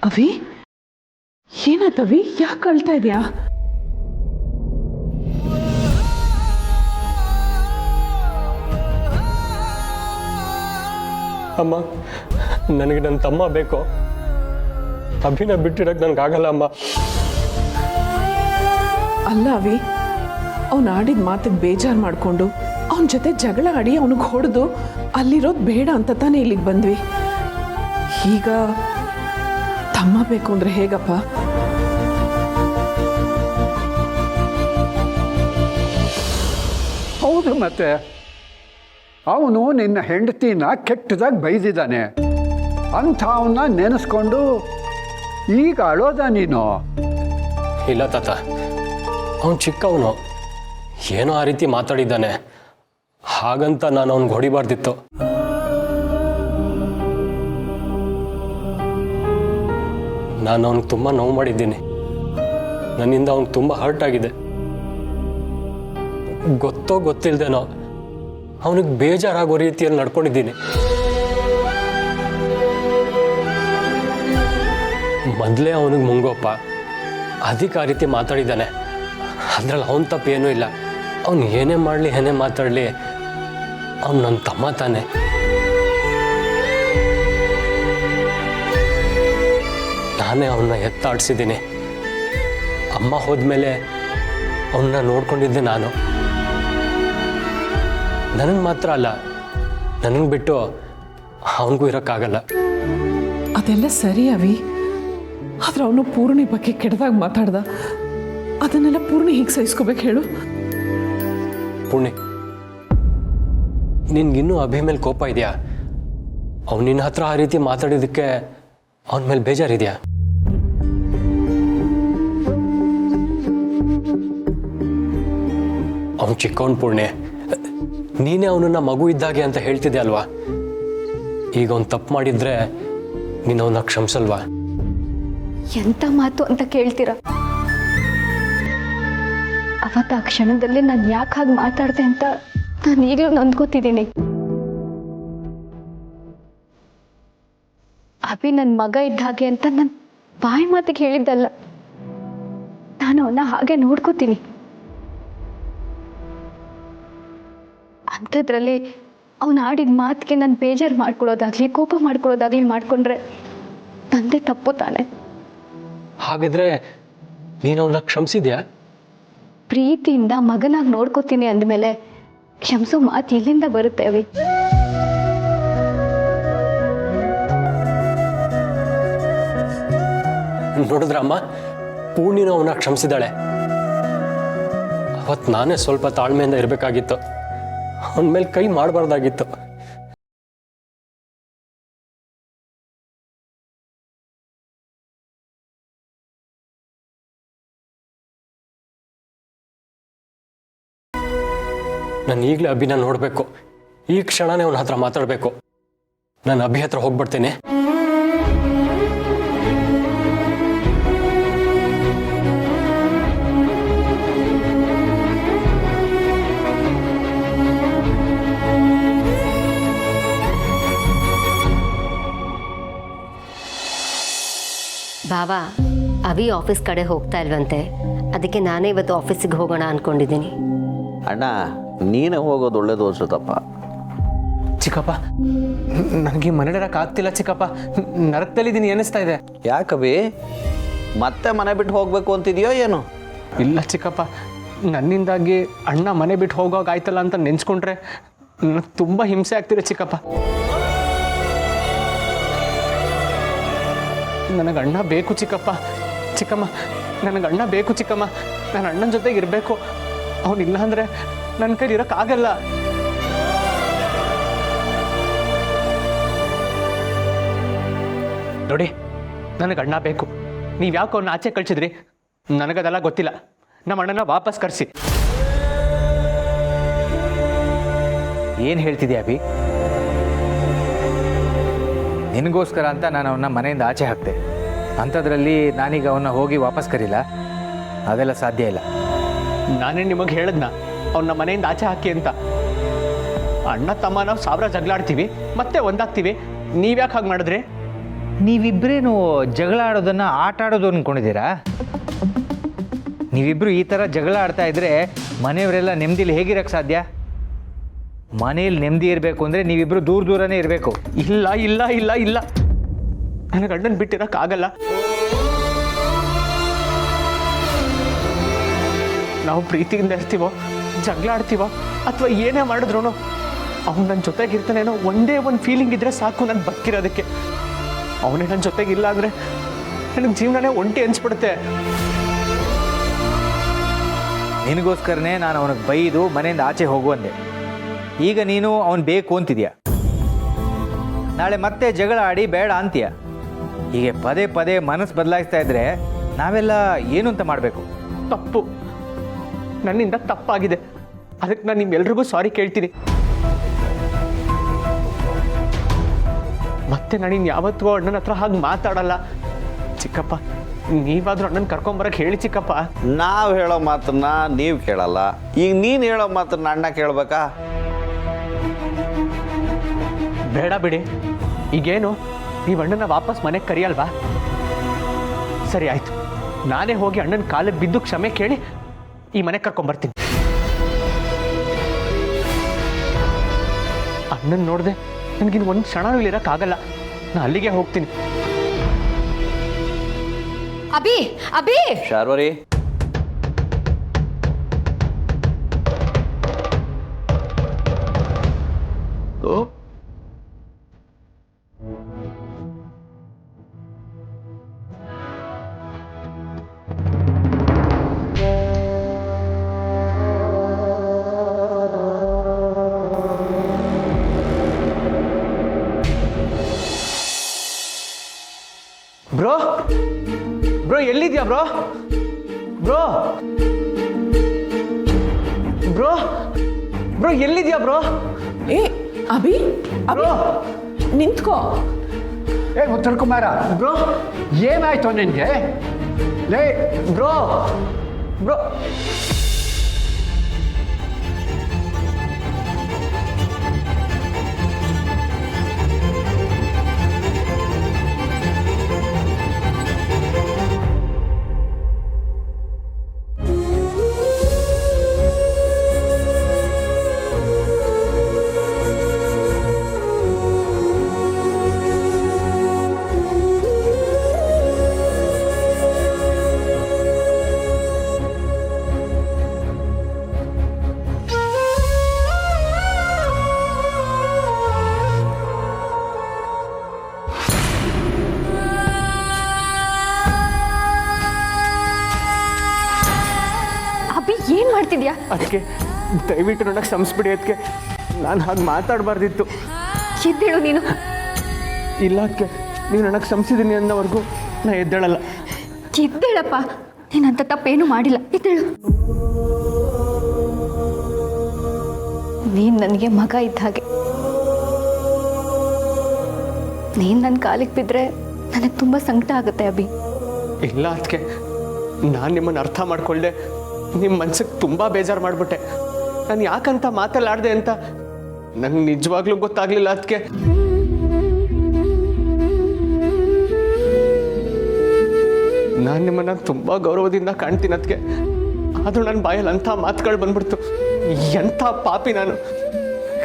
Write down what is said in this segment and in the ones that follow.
ಅವಿ, ಏನಾಯ್ತವಿ? ಯಾಕೆ ಅಳ್ತಾ ಇದೆಯಾ? ಅಮ್ಮ, ನನಗೆ ನನ್ನ ತಮ್ಮ ಬೇಕು. ಅಭಿನ ಬಿಟ್ಟಿಡಕ್ಕೆ ನನಗಾಗಲ್ಲ ಅಮ್ಮ. ಅಲ್ಲ ಅವಿ, ಅವನು ಆಡಿದ ಮಾತಿಗೆ ಬೇಜಾರು ಮಾಡಿಕೊಂಡು ಅವನ ಜೊತೆ ಜಗಳ ಆಡಿ ಅವನಿಗೆ ಹೊಡೆದು ಅಲ್ಲಿರೋದು ಬೇಡ ಅಂತ ತಾನೇ ಇಲ್ಲಿಗೆ ಬಂದ್ವಿ. ಈಗ ತಮ್ಮ ಬೇಕು ಅಂದ್ರೆ ಹೇಗಪ್ಪ? ಹೌದು, ಮತ್ತೆ ಅವನು ನಿನ್ನ ಹೆಂಡತಿನ ಕೆಟ್ಟದಾಗಿ ಬೈದಿದ್ದಾನೆ ಅಂಥ ಅವನ್ನ ನೆನೆಸ್ಕೊಂಡು ಈಗ ಅಳೋದ ನೀನು? ಇಲ್ಲ ತಾತ, ಅವನು ಚಿಕ್ಕವನು, ಏನೋ ಆ ರೀತಿ ಮಾತಾಡಿದ್ದಾನೆ. ಹಾಗಂತ ನಾನು ಅವ್ನಿಗೆ ಹೊಡಿಬಾರ್ದಿತ್ತು. ನಾನು ಅವ್ನಿಗೆ ತುಂಬ ನೋವು ಮಾಡಿದ್ದೀನಿ. ನನ್ನಿಂದ ಅವ್ನಿಗೆ ತುಂಬ ಹರ್ಟ್ ಆಗಿದೆ. ಗೊತ್ತೋ ಗೊತ್ತಿಲ್ಲದೇನೋ ಅವನಿಗೆ ಬೇಜಾರಾಗೋ ರೀತಿಯಲ್ಲಿ ನಡ್ಕೊಂಡಿದ್ದೀನಿ. ಮೊದಲೇ ಅವನಿಗೆ ಮುಂಗೋಪ, ಅದಕ್ಕೆ ಆ ರೀತಿ ಮಾತಾಡಿದ್ದಾನೆ. ಅದ್ರಲ್ಲಿ ಅವನ ತಪ್ಪೇನೂ ಇಲ್ಲ. ಅವನು ಏನೇ ಮಾಡಲಿ ಏನೇ ಮಾತಾಡಲಿ, ಅವನು ನನ್ನ ತಮ್ಮ ತಾನೆ. ನಾನೇ ಅವನ್ನ ಎತ್ತಾಡ್ಸಿದ್ದೀನಿ. ಅಮ್ಮ ಹೋದ್ಮೇಲೆ ಅವನ್ನ ನೋಡ್ಕೊಂಡಿದ್ದೆ ನಾನು. ನನಗೆ ಮಾತ್ರ ಅಲ್ಲ, ನನಗೆ ಬಿಟ್ಟು ಅವನಿಗೂ ಇರೋಕ್ಕಾಗಲ್ಲ. ಅದೆಲ್ಲ ಸರಿ ಅವಿ, ಆದ್ರೆ ಅವನು ಪೂರ್ಣಿ ಬಗ್ಗೆ ಕೆಟ್ಟದಾಗಿ ಮಾತಾಡ್ದ. ಅದನ್ನೆಲ್ಲ ಪೂರ್ಣಿ ಹೀಗೆ ಸಹಿಸ್ಕೋಬೇಕು ಹೇಳು? ಪೂರ್ಣಿ, ನಿನ್ಗಿನ್ನೂ ಅಭಿ ಮೇಲೆ ಕೋಪ ಇದೆಯಾ? ಅವ್ನು ನಿನ್ನ ಹತ್ರ ಆ ರೀತಿ ಮಾತಾಡಿದ್ದಕ್ಕೆ ಅವನ ಮೇಲೆ ಬೇಜಾರಿದೆಯಾ? ಅವನು ಚಿಕ್ಕವನ್ ಪೂರ್ಣಿ, ನೀನೇ ಅವನನ್ನ ಮಗು ಇದ್ದಾಗೆ ಅಂತ ಹೇಳ್ತಿದ್ದೆ ಅಲ್ವಾ? ಈಗ ಅವ್ನು ತಪ್ಪು ಮಾಡಿದ್ರೆ ನೀನು ಅವನ್ನ ಕ್ಷಮಿಸಲ್ವಾ? ಎಂತ ಮಾತು ಅಂತ ಕೇಳ್ತೀರ? ಅವತ್ತು ಆ ಕ್ಷಣದಲ್ಲಿ ನಾನು ಯಾಕೆ ಹಾಗೆ ಮಾತಾಡ್ದೆ ಅಂತ ನಾನು ಈಗಲೂ ನೊಂದ್ಕೋತಿದ್ದೀನಿ. ಅಭಿ ನನ್ನ ಮಗ ಇದ್ದ ಹಾಗೆ ಅಂತ ನನ್ನ ಬಾಯಿ ಮಾತಿಗೆ ಹೇಳಿದ್ದಲ್ಲ. ನಾನು ಅವನ್ನ ಹಾಗೆ ನೋಡ್ಕೋತೀನಿ. ಅಂಥದ್ರಲ್ಲಿ ಅವನು ಆಡಿದ ಮಾತಿಗೆ ನಾನು ಬೇಜಾರು ಮಾಡ್ಕೊಳ್ಳೋದಾಗ್ಲಿ ಕೋಪ ಮಾಡ್ಕೊಳ್ಳೋದಾಗ್ಲಿ ಮಾಡ್ಕೊಂಡ್ರೆ ನಂದೇ ತಪ್ಪು ತಾನೆ. ಹಾಗಿದ್ರೆ ನೀನು ಅವನ್ನ ಕ್ಷಮಿಸಿದ್ಯಾ? ಪ್ರೀತಿಯಿಂದ ಮಗನಾಗಿ ನೋಡ್ಕೋತೀನಿ ಅಂದಮೇಲೆ ಕ್ಷಮಿಸೋ ಮಾತು ಎಲ್ಲಿಂದ ಬರುತ್ತೆ ಅವಿ? ನೋಡಿದ್ರಮ್ಮ, ಪೂರ್ಣಿನ ಅವನ್ನ ಕ್ಷಮಿಸಿದಾಳೆ. ಅವತ್ತು ನಾನೇ ಸ್ವಲ್ಪ ತಾಳ್ಮೆಯಿಂದ ಇರಬೇಕಾಗಿತ್ತು. ಅವನ ಮೇಲೆ ಕೈ ಮಾಡಬಾರ್ದಾಗಿತ್ತು. ನಾನು ಈಗಲೇ ಅಭಿನ ನೋಡಬೇಕು. ಈ ಕ್ಷಣನೇ ಅವನ ಹತ್ರ ಮಾತಾಡಬೇಕು. ನಾನು ಅಭಿ ಹತ್ರ ಹೋಗ್ಬಿಡ್ತೇನೆ. ಬಾವಾ, ಅಭಿ ಆಫೀಸ್ ಕಡೆ ಹೋಗ್ತಾ ಇಲ್ವಂತೆ. ಅದಕ್ಕೆ ನಾನೇ ಇವತ್ತು ಆಫೀಸಿಗೆ ಹೋಗೋಣ ಅಂದ್ಕೊಂಡಿದ್ದೀನಿ. ಅಣ್ಣ, ನೀನೇ ಹೋಗೋದು ಒಳ್ಳೇದು ಅನ್ಸುತ್ತಪ್ಪ. ಚಿಕ್ಕಪ್ಪ, ನನಗೆ ಮನೇಲಿರಕ್ಕೆ ಆಗ್ತಿಲ್ಲ ಚಿಕ್ಕಪ್ಪ. ನರಕದಲ್ಲಿದ್ದೀನಿ ಅನ್ನಿಸ್ತಾ ಇದೆ. ಯಾಕವಿ ಮತ್ತೆ ಮನೆ ಬಿಟ್ಟು ಹೋಗ್ಬೇಕು ಅಂತಿದೆಯೋ ಏನು? ಇಲ್ಲ ಚಿಕ್ಕಪ್ಪ, ನನ್ನಿಂದಾಗಿ ಅಣ್ಣ ಮನೆ ಬಿಟ್ಟು ಹೋಗೋಗಾಯ್ತಲ್ಲ ಅಂತ ನೆನ್ಸ್ಕೊಂಡ್ರೆ ನನಗೆ ತುಂಬ ಹಿಂಸೆ ಆಗ್ತಿದೆ ಚಿಕ್ಕಪ್ಪ. ನನಗೆ ಅಣ್ಣ ಬೇಕು ಚಿಕ್ಕಪ್ಪ. ಚಿಕ್ಕಮ್ಮ, ನನಗೆ ಅಣ್ಣ ಬೇಕು ಚಿಕ್ಕಮ್ಮ. ನಾನು ಅಣ್ಣನ ಜೊತೆಗೆ ಇರಬೇಕು. ಅವನಿಲ್ಲ ಅಂದರೆ ನನ್ನ ಕೈಲಿ ಇರೋಕ್ಕಾಗಲ್ಲ. ನೋಡಿ, ನನಗೆ ಅಣ್ಣ ಬೇಕು. ನೀವು ಯಾಕೆ ಅವ್ನ ಆಚೆ ಕಳಿಸಿದ್ರಿ ನನಗದೆಲ್ಲ ಗೊತ್ತಿಲ್ಲ. ನಮ್ಮ ಅಣ್ಣನ ವಾಪಸ್ ಕರೆಸಿ. ಏನು ಹೇಳ್ತಿದ್ಯಾ ಅಭಿ? ನಿನಗೋಸ್ಕರ ಅಂತ ನಾನು ಅವನ್ನ ಮನೆಯಿಂದ ಆಚೆ ಹಾಕ್ತೆ. ಅಂಥದ್ರಲ್ಲಿ ನಾನೀಗ ಅವನ್ನ ಹೋಗಿ ವಾಪಸ್ ಕರೀಲ್ಲ, ಅದೆಲ್ಲ ಸಾಧ್ಯ ಇಲ್ಲ. ನಾನೇ ನಿಮಗೆ ಹೇಳಿದ್ನ ಅವನ್ನ ಮನೆಯಿಂದ ಆಚೆ ಹಾಕಿ ಅಂತ. ಅಣ್ಣ ತಮ್ಮ ನಾವು ಸಾವಿರ ಜಗಳಾಡ್ತೀವಿ, ಮತ್ತೆ ಒಂದಾಗ್ತೀವಿ. ನೀವ್ಯಾಕೆ ಹಾಗೆ ಮಾಡಿದ್ರಿ? ನೀವಿಬ್ಬರೇನು ಜಗಳ ಆಡೋದನ್ನು ಆಟ ಆಡೋದು ಅಂದ್ಕೊಂಡಿದ್ದೀರಾ? ನೀವಿಬ್ಬರು ಈ ಥರ ಜಗಳ ಆಡ್ತಾ ಇದ್ದರೆ ಮನೆಯವರೆಲ್ಲ ನೆಮ್ಮದಿಲಿ ಹೇಗಿರೋಕ್ಕೆ ಸಾಧ್ಯ? ಮನೇಲಿ ನೆಮ್ಮದಿ ಇರಬೇಕು ಅಂದರೆ ನೀವಿಬ್ಬರು ದೂರ ದೂರನೇ ಇರಬೇಕು. ಇಲ್ಲ ಇಲ್ಲ ಇಲ್ಲ ಇಲ್ಲ, ನನಗೆ ಅಣ್ಣನ ಬಿಟ್ಟಿರೋಕ್ಕಾಗಲ್ಲ. ನಾವು ಪ್ರೀತಿಯಿಂದ ಇರ್ತೀವೋ, ಜಗಳ ಆಡ್ತೀವೋ, ಅಥವಾ ಏನೇ ಮಾಡಿದ್ರು ಅವ್ನು ನನ್ನ ಜೊತೆಗಿರ್ತಾನೇನೋ ಒಂದೇ ಒಂದು ಫೀಲಿಂಗ್ ಇದ್ದರೆ ಸಾಕು ನಾನು ಬದುಕಿರೋದಕ್ಕೆ. ಅವನೇ ನನ್ನ ಜೊತೆಗಿಲ್ಲ ಅಂದರೆ ನನಗೆ ಜೀವನನೇ ಒಂಟಿ ಅನ್ಸ್ಬಿಡುತ್ತೆ. ನಿನಗೋಸ್ಕರನೇ ನಾನು ಅವನಿಗೆ ಬೈದು ಮನೆಯಿಂದ ಆಚೆ ಹೋಗುವಂದೆ. ಈಗ ನೀನು ಅವನು ಬೇಕು ಅಂತಿದ್ಯಾ. ನಾಳೆ ಮತ್ತೆ ಜಗಳ ಆಡಿ ಬೇಡ ಅಂತೀಯ. ಹೀಗೆ ಪದೇ ಪದೇ ಮನಸ್ಸು ಬದಲಾಯಿಸ್ತಾ ಇದ್ರೆ ನಾವೆಲ್ಲ ಏನು ಅಂತ ಮಾಡಬೇಕು? ತಪ್ಪು ನನ್ನಿಂದ ತಪ್ಪಾಗಿದೆ. ಅದಕ್ಕೆ ನಾನು ನಿಮ್ಮೆಲ್ರಿಗೂ ಸಾರಿ ಕೇಳ್ತೀನಿ. ಮತ್ತೆ ನಾನು ಯಾವತ್ತೂ ಅಣ್ಣನ ಹತ್ರ ಹಾಗೆ ಮಾತಾಡಲ್ಲ. ಚಿಕ್ಕಪ್ಪ, ನೀವಾದ್ರೂ ಅಣ್ಣನ ಕರ್ಕೊಂಬರಕ್ಕೆ ಹೇಳಿ ಚಿಕ್ಕಪ್ಪ. ನಾವು ಹೇಳೋ ಮಾತನ್ನ ನೀವು ಕೇಳಲ್ಲ, ಈಗ ನೀನು ಹೇಳೋ ಮಾತನ್ನ ಅಣ್ಣ ಕೇಳಬೇಕಾ? ಬೇಡ ಬಿಡಿ. ಈಗೇನು ನೀವು ಅಣ್ಣನ ವಾಪಸ್ ಮನೆಗೆ ಕರಿಯಲ್ವಾ? ಸರಿ ಆಯ್ತು, ನಾನೇ ಹೋಗಿ ಅಣ್ಣನ ಕಾಲಿಗೆ ಬಿದ್ದು ಕ್ಷಮೆ ಕೇಳಿ ಈ ಮನೆಗೆ ಕರ್ಕೊಂಬರ್ತೀನಿ. ಅಣ್ಣನ ನೋಡಿದೆ ನನಗಿನ್ನು ಒಂದು ಕ್ಷಣನೂ ಇಲ್ಲಿರೋಕ್ಕಾಗಲ್ಲ. ನಾನು ಅಲ್ಲಿಗೆ ಹೋಗ್ತೀನಿ. ಅಭಿ ಅಭಿ ಶಾರ್ವರಿ, ಬ್ರೋ ಬ್ರೋ ಎಲ್ಲಿದ್ಯಾ ಬ್ರೋ? ಬ್ರೋ ಬ್ರೋ ಬ್ರೋ ಎಲ್ಲಿದ್ಯಾ ಬ್ರೋ? ಏ ಅಭಿ, ಅಭಿ ಬ್ರೋ ನಿಂತ್ಕೋ. ಏ ಉತ್ತರ ಕುಮಾರ, ಬ್ರೋ ಏನಾಯ್ತು ನಿನಗೆ? ಲೇ ಬ್ರೋ ಬ್ರೋ ಅಭಿ ಏನು ಮಾಡ್ತಿದ್ಯಾ? ಅದಕ್ಕೆ ದಯವಿಟ್ಟು ನನಗೆ ಕ್ಷಮಿಸ್ಬಿಡಿ. ಅದಕ್ಕೆ ನಾನು ಹಾಗೆ ಮಾತಾಡಬಾರ್ದಿತ್ತು. ಎದ್ದೇಳು ನೀನು. ಇಲ್ಲ ಅದಕ್ಕೆ ನೀವು ನನಗೆ ಕ್ಷಮಿಸಿದ್ದೀನಿ ಅನ್ನೋವರೆಗೂ ನಾ ಎದ್ದೇಳಲ್ಲ. ಎದ್ದೇಳಪ್ಪ, ನೀನಂತ ತಪ್ಪೇನು ಮಾಡಿಲ್ಲ, ಎದ್ದೇಳು. ನೀನು ನನಗೆ ಮಗ ಇದ್ದ ಹಾಗೆ. ನೀನು ನನ್ನ ಕಾಲಿಗೆ ಬಿದ್ದರೆ ನನಗೆ ತುಂಬ ಸಂಕಟ ಆಗುತ್ತೆ ಅಭಿ. ಇಲ್ಲ ಅದಕ್ಕೆ ನಾನು ನಿಮ್ಮನ್ನು ಅರ್ಥ ಮಾಡ್ಕೊಳ್ದೆ ನಿಮ್ಮ ಮನ್ಸಿಗೆ ತುಂಬ ಬೇಜಾರು ಮಾಡಿಬಿಟ್ಟೆ. ನಾನು ಯಾಕಂತ ಮಾತಲ್ಲಾಡ್ದೆ ಅಂತ ನಂಗೆ ನಿಜವಾಗ್ಲೂ ಗೊತ್ತಾಗ್ಲಿಲ್ಲ. ಅದಕ್ಕೆ ನಾನು ನಿಮ್ಮನ್ನು ತುಂಬ ಗೌರವದಿಂದ ಕಾಣ್ತೀನಿ. ಅದಕ್ಕೆ ಆದರೂ ನನ್ನ ಬಾಯಲ್ಲಿ ಅಂಥ ಮಾತುಗಳು ಬಂದ್ಬಿಡ್ತು. ಎಂಥ ಪಾಪಿ ನಾನು.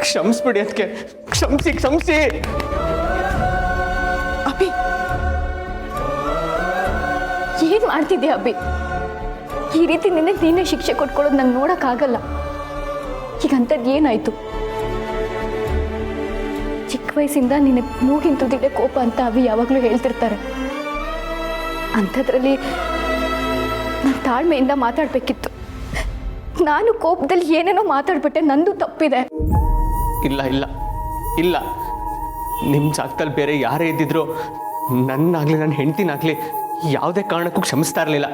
ಕ್ಷಮಿಸ್ಬಿಡಿ ಅದಕ್ಕೆ, ಕ್ಷಮಿಸಿ ಕ್ಷಮಿಸಿ. ಅಭಿ ಏನು ಮಾಡ್ತಿದ್ಯಾ ಅಭಿ? ಈ ರೀತಿ ನಿನಗೆ ನೀನೇ ಶಿಕ್ಷೆ ಕೊಟ್ಕೊಳ್ಳೋದು ನಂಗೆ ನೋಡೋಕ್ಕಾಗಲ್ಲ. ಈಗಂಥದ್ದು ಏನಾಯ್ತು? ಚಿಕ್ಕ ವಯಸ್ಸಿಂದ ನಿನಗೆ ಮೂಗಿನ ತುದಿಡೆ ಕೋಪ ಅಂತ ಅಭಿ ಯಾವಾಗಲೂ ಹೇಳ್ತಿರ್ತಾರೆ. ಅಂಥದ್ರಲ್ಲಿ ನಾನು ತಾಳ್ಮೆಯಿಂದ ಮಾತಾಡಬೇಕಿತ್ತು. ನಾನು ಕೋಪದಲ್ಲಿ ಏನೇನೋ ಮಾತಾಡ್ಬಿಟ್ಟೆ, ನಂದು ತಪ್ಪಿದೆ. ಇಲ್ಲ ಇಲ್ಲ ಇಲ್ಲ, ನಿಮ್ಮ ಜಾಗದಲ್ಲಿ ಬೇರೆ ಯಾರೇ ಇದ್ದಿದ್ರು ನನ್ನಾಗಲಿ ನನ್ನ ಹೆಂಡತಿನಾಗಲಿ ಯಾವುದೇ ಕಾರಣಕ್ಕೂ ಕ್ಷಮಿಸ್ತಾ ಇರಲಿಲ್ಲ.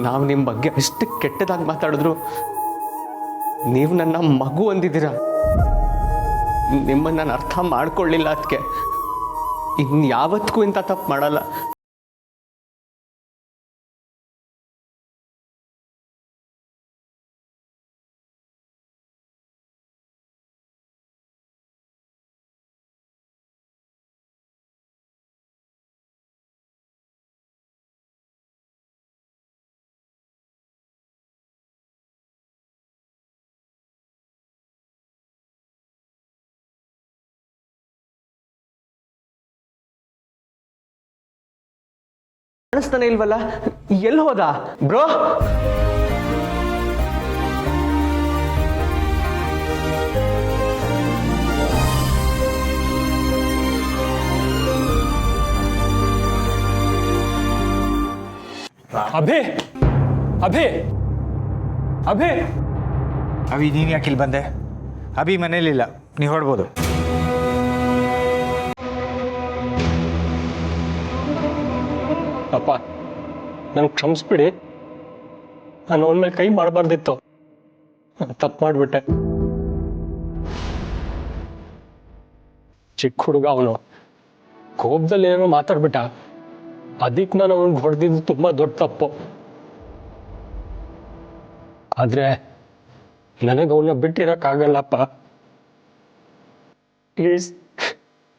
ನಾವು ನಿಮ್ಮ ಬಗ್ಗೆ ಅಷ್ಟು ಕೆಟ್ಟದಾಗಿ ಮಾತಾಡಿದ್ರು ನೀವು ನನ್ನ ಮಗು ಅಂದಿದ್ದೀರ. ನಿಮ್ಮನ್ನು ನಾನು ಅರ್ಥ ಮಾಡ್ಕೊಳ್ಳಿಲ್ಲ. ಅದಕ್ಕೆ ಇನ್ಯಾವತ್ತಿಗೂ ಇಂಥ ತಪ್ಪು ಮಾಡಲ್ಲ. ಕಾಣಿಸ್ತಾನೆ ಇಲ್ವಲ್ಲ, ಎಲ್ಲಿ ಹೋದ ಬ್ರೋ? ಅಭಿ ಅಭಿ ಅಭಿ ಅಭಿ ನೀನು ಯಾಕೆ ಇಲ್ಲಿ ಬಂದೆ? ಅಭಿ ಮನೇಲಿಲ್ಲ, ನೀವು ಹೊಡ್ಬೋದು. ಅಪ್ಪ ನನ್ಗೆ ಕ್ಷಮಿಸ್ಬಿಡಿ, ನಾನು ಅವನ ಮೇಲೆ ಕೈ ಮಾಡಬಾರ್ದಿತ್ತು, ತಪ್ಪು ಮಾಡಿಬಿಟ್ಟೆ. ಚಿಕ್ಕ ಹುಡುಗ ಅವನು, ಕೋಪದಲ್ಲಿ ಏನೋ ಮಾತಾಡ್ಬಿಟ್ಟ, ಅದಕ್ಕೆ ನಾನು ಅವನಿಗೆ ಹೊಡೆದಿದ್ದು ತುಂಬ ದೊಡ್ಡ ತಪ್ಪು. ಆದರೆ ನನಗೆ ಅವನ್ನ ಬಿಟ್ಟಿರೋಕ್ಕಾಗಲ್ಲಪ್ಪ. ಪ್ಲೀಸ್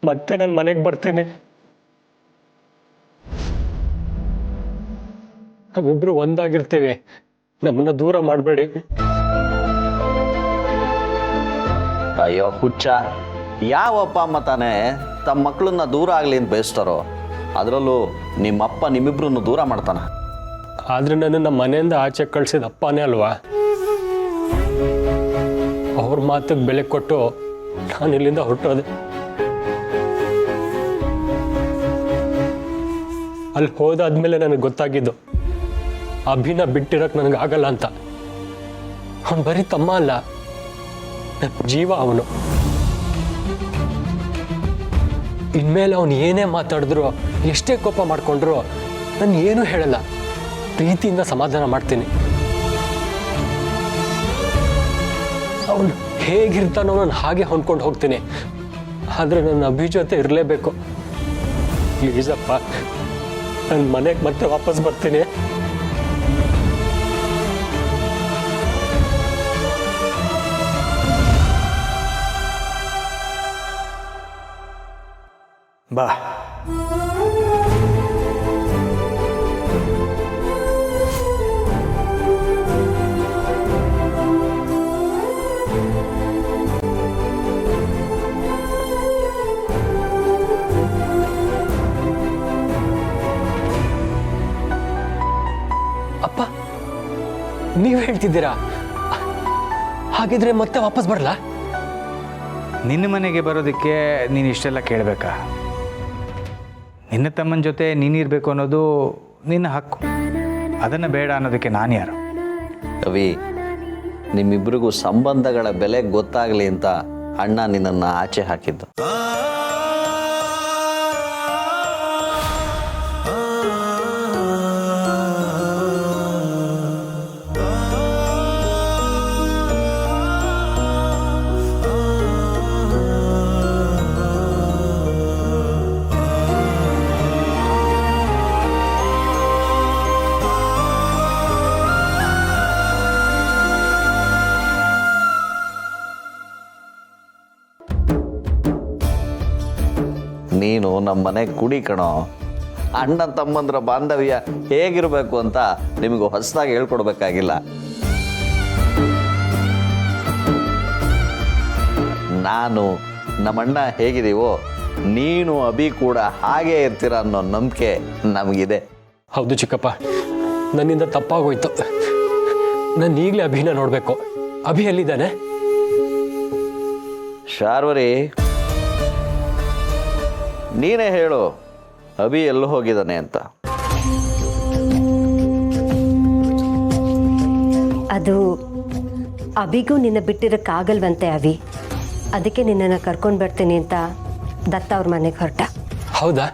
ಮತ್ತೆ ನಾನು ಮನೆಗೆ ಬರ್ತೇನೆ. ನಾವಿಬ್ರು ಒಂದಾಗಿರ್ತೀವಿ, ನಮ್ಮನ್ನ ದೂರ ಮಾಡಬೇಡಿ. ಅಯ್ಯೋ ಹುಚ್ಚ, ಯಾವ ಅಪ್ಪ ಅಮ್ಮ ತಾನೇ ತಮ್ಮ ಮಕ್ಕಳನ್ನ ದೂರ ಆಗಲಿ ಅಂತ ಬಯಸ್ತಾರೋ, ಅದರಲ್ಲೂ ನಿಮ್ಮಪ್ಪ ನಿಮ್ಮಿಬ್ರನ್ನು ದೂರ ಮಾಡ್ತಾನೆ. ಆದರೆ ನನ್ನನ್ನು ಮನೆಯಿಂದ ಆಚೆ ಕಳಿಸಿದ ಅಪ್ಪನೇ ಅಲ್ವಾ. ಅವ್ರ ಮಾತಿಗೆ ಬೆಲೆ ಕೊಟ್ಟು ನಾನು ಇಲ್ಲಿಂದ ಹೊರಟೋದೆ. ಅಲ್ಲಿ ಹೋದಾದ್ಮೇಲೆ ನನಗೆ ಗೊತ್ತಾಗಿದ್ದು ಅಭಿನ ಬಿಟ್ಟಿರಕ್ಕೆ ನನಗೆ ಆಗಲ್ಲ ಅಂತ. ಅವನು ಬರೀ ತಮ್ಮ ಅಲ್ಲ, ನನ್ನ ಜೀವ ಅವನು. ಇನ್ಮೇಲೆ ಅವನು ಏನೇ ಮಾತಾಡಿದ್ರು, ಎಷ್ಟೇ ಕೋಪ ಮಾಡಿಕೊಂಡ್ರು ನಾನು ಏನೂ ಹೇಳಲ್ಲ, ಪ್ರೀತಿಯಿಂದ ಸಮಾಧಾನ ಮಾಡ್ತೀನಿ. ಅವನು ಹೇಗಿರ್ತಾನೋ ನಾನು ಹಾಗೆ ಹೊಂದ್ಕೊಂಡು ಹೋಗ್ತೀನಿ. ಆದರೆ ನನ್ನ ಅಭಿ ಜೊತೆ ಇರಲೇಬೇಕು. ಪ್ಲೀಸಪ್ಪ, ನನ್ನ ಮನೆಗೆ ಮತ್ತೆ ವಾಪಸ್ ಬರ್ತೀನಿ. ಬಾ. ಅಪ್ಪ, ನೀವು ಹೇಳ್ತಿದ್ದೀರಾ? ಹಾಗಿದ್ರೆ ಮತ್ತೆ ವಾಪಸ್ ಬರಲಾ? ನಿನ್ನ ಮನೆಗೆ ಬರೋದಕ್ಕೆ ನೀನು ಇಷ್ಟೆಲ್ಲ ಕೇಳಬೇಕಾ? ನಿನ್ನ ತಮ್ಮನ ಜೊತೆ ನೀನಿರಬೇಕು ಅನ್ನೋದು ನಿನ್ನ ಹಕ್ಕು. ಅದನ್ನು ಬೇಡ ಅನ್ನೋದಕ್ಕೆ ನಾನು ಯಾರು? ಕವಿ, ನಿಮ್ಮಿಬ್ರಿಗೂ ಸಂಬಂಧಗಳ ಬೆಲೆ ಗೊತ್ತಾಗಲಿ ಅಂತ ಅಣ್ಣ ನಿನ್ನನ್ನು ಆಚೆ ಹಾಕಿದ್ದು. ನೀನು ನಮ್ಮ ಮನೆ ಕುಡಿ ಕಣೋ. ಅಣ್ಣ ತಮ್ಮಂದ್ರ ಬಾಂಧವ್ಯ ಹೇಗಿರಬೇಕು ಅಂತ ನಿಮಗೂ ಹೊಸದಾಗಿ ಹೇಳ್ಕೊಡ್ಬೇಕಾಗಿಲ್ಲ. ನಾನು ನಮ್ಮಣ್ಣ ಹೇಗಿದೀವೋ ನೀನು ಅಭಿ ಕೂಡ ಹಾಗೇ ಇರ್ತೀರ ಅನ್ನೋ ನಂಬಿಕೆ ನಮಗಿದೆ. ಹೌದು ಚಿಕ್ಕಪ್ಪ, ನನ್ನಿಂದ ತಪ್ಪಾಗೋಯ್ತು. ನಾನು ಈಗಲೇ ಅಭಿನ ನೋಡಬೇಕು. ಅಭಿ ಎಲ್ಲಿದ್ದಾನೆ? ಶಾರ್ವರಿ, ನೀನೇ ಹೇಳು, ಅಭಿ ಎಲ್ಲೂ ಹೋಗಿದ್ದಾನೆ ಅಂತ. ಅದು ಅಭಿಗೂ ನಿನ್ನ ಬಿಟ್ಟಿರೋಕ್ಕಾಗಲ್ವಂತೆ ಅಭಿ. ಅದಕ್ಕೆ ನಿನ್ನನ್ನು ಕರ್ಕೊಂಡು ಬರ್ತೀನಿ ಅಂತ ದತ್ತ ಅವ್ರ ಮನೆಗೆ ಹೊರಟ. ಹೌದಾ?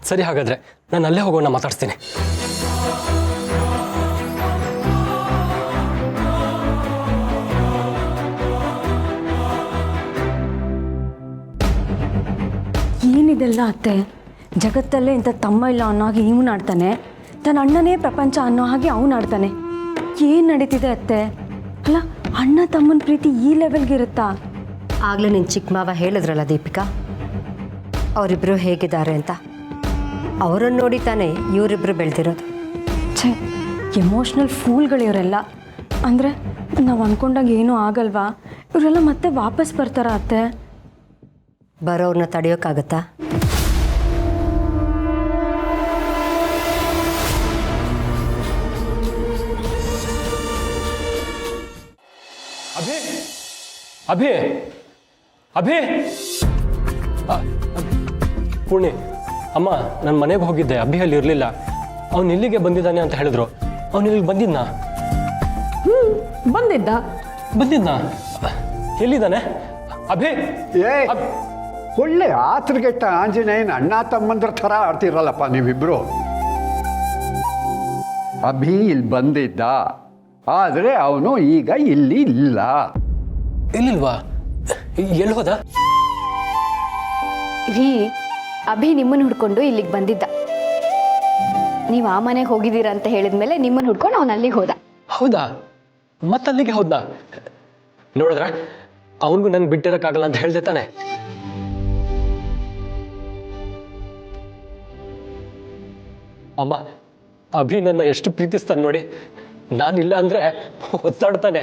ಸರಿ, ಹಾಗಾದ್ರೆ ನಾನು ಅಲ್ಲೇ ಹೋಗೋಣ, ಮಾತಾಡ್ತೀನಿ. ಏನಿದೆಲ್ಲ ಅತ್ತೆ? ಜಗತ್ತಲ್ಲೇ ಇಂಥ ತಮ್ಮ ಇಲ್ಲ ಅನ್ನೋ ಹಾಗೆ ಇವನು ಆಡ್ತಾನೆ, ತನ್ನ ಅಣ್ಣನೇ ಪ್ರಪಂಚ ಅನ್ನೋ ಹಾಗೆ ಅವನು ಆಡ್ತಾನೆ. ಏನು ನಡೀತಿದೆ ಅತ್ತೆ? ಅಲ್ಲ, ಅಣ್ಣ ತಮ್ಮನ ಪ್ರೀತಿ ಈ ಲೆವೆಲ್ಗೆ ಇರುತ್ತಾ? ಆಗಲೇ ನಿನ್ನ ಚಿಕ್ಕ ಮಾವ ಹೇಳಿದ್ರಲ್ಲ ದೀಪಿಕಾ, ಅವರಿಬ್ಬರು ಹೇಗಿದ್ದಾರೆ ಅಂತ. ಅವರನ್ನು ನೋಡಿ ತಾನೇ ಇವರಿಬ್ಬರು ಬೆಳೆದಿರೋದು. ಛೇ, ಎಮೋಷ್ನಲ್ ಫೂಲ್ಗಳು ಇವರೆಲ್ಲ. ಅಂದರೆ ನಾವು ಅಂದ್ಕೊಂಡಾಗ ಏನೂ ಆಗಲ್ವಾ? ಇವರೆಲ್ಲ ಮತ್ತೆ ವಾಪಸ್ ಬರ್ತಾರಾ ಅತ್ತೆ? ಬರೋರನ್ನ ತಡೆಯೋಕ್ಕಾಗತ್ತಾ? ಅಭಿ ಅಭಿ ಅಭಿ ಪೂರ್ಣಿ ಅಮ್ಮ ನಾನು ಮನೆಗೆ ಹೋಗಿದ್ದೆ, ಅಭಿ ಅಲ್ಲಿ ಇರಲಿಲ್ಲ. ಅವನು ಇಲ್ಲಿಗೆ ಬಂದಿದ್ದಾನೆ ಅಂತ ಹೇಳಿದ್ರು. ಅವನು ಇಲ್ಲಿಗೆ ಬಂದಿದ್ನಾ? ಬಂದಿದ್ನಾ? ಎಲ್ಲಿದ್ದಾನೆ ಅಭಿ? ಏ ಒಳ್ಳೆ ಆತೃಗೆಟ್ಟ ಆಂಜನೇಯನ ಅಣ್ಣ ತಮ್ಮಂದ್ರ ಥರ ಆಡ್ತಿರಲ್ಲಪ್ಪ ನೀವಿಬ್ರು. ಅಭಿ ಇಲ್ಲಿ ಬಂದಿದ್ದ, ಆದರೆ ಅವನು ಈಗ ಇಲ್ಲಿ ಇಲ್ಲ. ಇಲ್ಲಿಲ್ವಾ? ಎಲ್ಲಿ ಹೋದ? ರೀ, ಅಭಿ ನಿಮ್ಮನ್ನು ಹುಡ್ಕೊಂಡು ಇಲ್ಲಿಗೆ ಬಂದಿದ್ದ. ನೀವು ಆ ಮನೆಗೆ ಹೋಗಿದ್ದೀರಾ ಅಂತ ಹೇಳಿದ್ಮೇಲೆ ನಿಮ್ಮನ್ನು ಹುಡ್ಕೊಂಡು ಅವನು ಅಲ್ಲಿಗೆ ಹೋದ. ಹೌದಾ? ಮತ್ತಲ್ಲಿಗೆ ಹೋದ್ನಾ? ನೋಡಿದ್ರ ಅವನಿಗೂ ನನ್ ಬಿಟ್ಟಿರಕ್ಕಾಗಲ್ಲ ಅಂತ ಹೇಳ್ದೆ ತಾನೆ. ಅಮ್ಮ, ಅಭಿ ನನ್ನ ಎಷ್ಟು ಪ್ರೀತಿಸ್ತಾನೆ ನೋಡಿ. ನಾನಿಲ್ಲ ಅಂದ್ರೆ ಒತ್ತಾಡ್ತಾನೆ,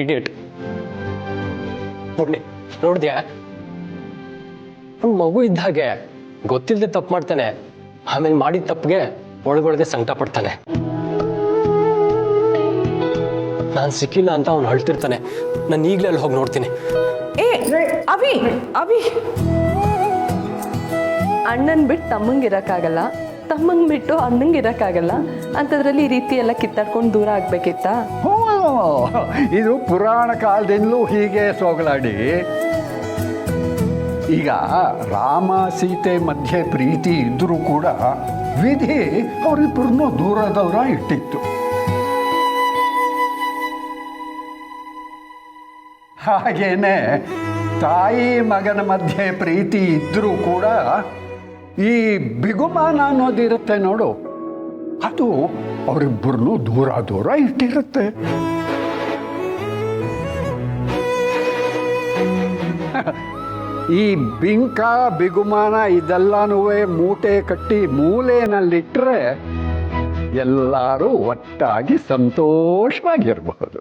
ಇಡಿಯಟ್. ಪುಣ್ಯ ನೋಡಿದ್ಯಾ? ಮಗು ಇದ್ದ ಹಾಗೆ ಗೊತ್ತಿಲ್ಲದೆ ತಪ್ಪು ಮಾಡ್ತಾನೆ, ಆಮೇಲೆ ಮಾಡಿದ ತಪ್ಪಿಗೆ ಒಳಗೊಳಗೆ ಸಂಕಟ ಪಡ್ತಾನೆ. ನಾನು ಸಿಕ್ಕಿಲ್ಲ ಅಂತ ಅವ್ನು ಅಳ್ತಿರ್ತಾನೆ. ನಾನು ಈಗಲೇ ಅಲ್ಲಿ ಹೋಗಿ ನೋಡ್ತೀನಿ. ಏ ಅವಿ ಅವಿ, ಅಣ್ಣನ್ ಬಿಟ್ಟು ತಮ್ಮಂಗಿರಕ್ಕಾಗಲ್ಲ, ತಮ್ಮಂಗ್ ಬಿಟ್ಟು ಅಣ್ಣಂಗಿರಕ್ಕಾಗಲ್ಲ ಅಂಥದ್ರಲ್ಲಿ ಈ ರೀತಿ ಎಲ್ಲ ಕಿತ್ತಾಡ್ಕೊಂಡು ದೂರ ಆಗ್ಬೇಕಿತ್ತಾ? ಹ್ಞೂ, ಇದು ಪುರಾಣ ಕಾಲದಿಂದಲೂ ಹೀಗೆ ಸೋಗಲಾಡಿ. ಈಗ ರಾಮ ಸೀತೆ ಮಧ್ಯೆ ಪ್ರೀತಿ ಇದ್ದರೂ ಕೂಡ ವಿಧಿ ಅವರಿಬ್ಬರನ್ನೂ ದೂರ ಇಟ್ಟಿತ್ತು. ಹಾಗೇನೆ ತಾಯಿ ಮಗನ ಮಧ್ಯೆ ಪ್ರೀತಿ ಇದ್ದರೂ ಕೂಡ ಈ ಬಿಗುಮಾನ ಅನ್ನೋದಿರುತ್ತೆ ನೋಡು, ಅದು ಅವರಿಬ್ಬರನ್ನೂ ದೂರ ಇಟ್ಟಿರುತ್ತೆ. ಈ ಬಿಂಕ ಬಿಗುಮಾನ ಇದೆಲ್ಲನೂ ಮೂಟೆ ಕಟ್ಟಿ ಮೂಲೆಯಲ್ಲಿಟ್ಟರೆ ಎಲ್ಲರೂ ಒಟ್ಟಾಗಿ ಸಂತೋಷವಾಗಿರಬಹುದು.